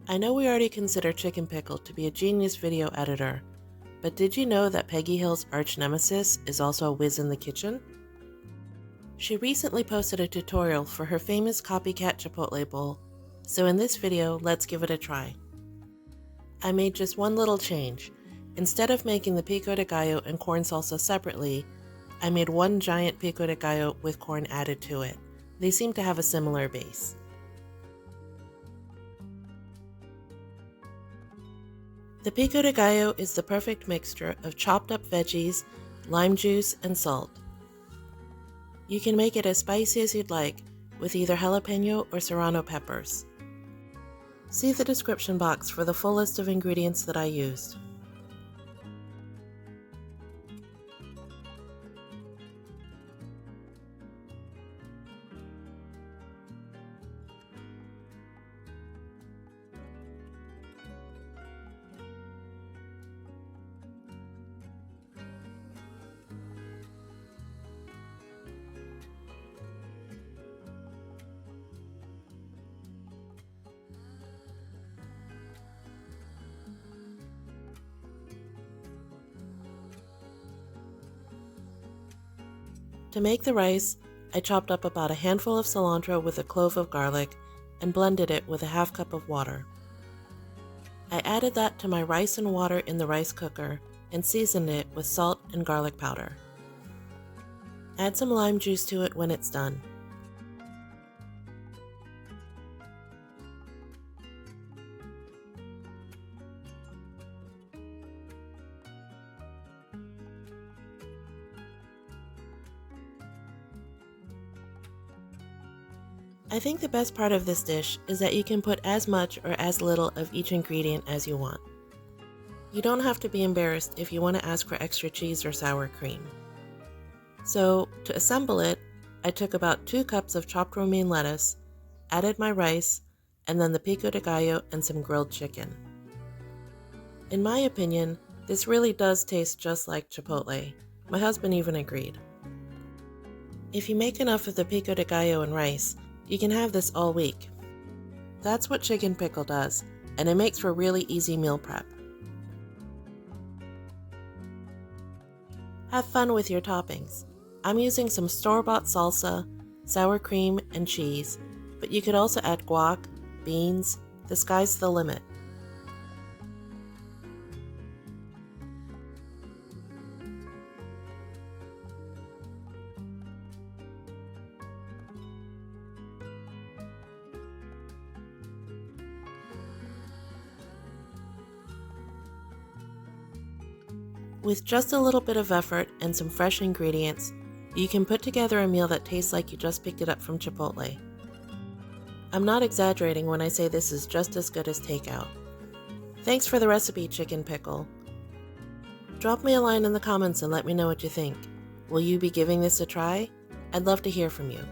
I know we already consider Chicken Pickle to be a genius video editor, but did you know that Peggy Hill's arch nemesis is also a whiz in the kitchen? She recently posted a tutorial for her famous Copycat Chipotle bowl, so in this video, let's give it a try. I made just one little change. Instead of making the pico de gallo and corn salsa separately, I made one giant pico de gallo with corn added to it. They seem to have a similar base. The pico de gallo is the perfect mixture of chopped up veggies, lime juice, and salt. You can make it as spicy as you'd like, with either jalapeño or serrano peppers. See the description box for the full list of ingredients that I used. To make the rice, I chopped up about a handful of cilantro with a clove of garlic and blended it with a half cup of water. I added that to my rice and water in the rice cooker and seasoned it with salt and garlic powder. Add some lime juice to it when it's done. I think the best part of this dish is that you can put as much or as little of each ingredient as you want. You don't have to be embarrassed if you want to ask for extra cheese or sour cream. So, to assemble it, I took about 2 cups of chopped romaine lettuce, added my rice, and then the pico de gallo and some grilled chicken. In my opinion, this really does taste just like Chipotle. My husband even agreed. If you make enough of the pico de gallo and rice, you can have this all week. That's what Chicken Pickle does, and it makes for really easy meal prep. Have fun with your toppings. I'm using some store-bought salsa, sour cream, and cheese, but you could also add guac, beans. The sky's the limit. With just a little bit of effort and some fresh ingredients, you can put together a meal that tastes like you just picked it up from Chipotle. I'm not exaggerating when I say this is just as good as takeout. Thanks for the recipe, Chicken Pickle. Drop me a line in the comments and let me know what you think. Will you be giving this a try? I'd love to hear from you.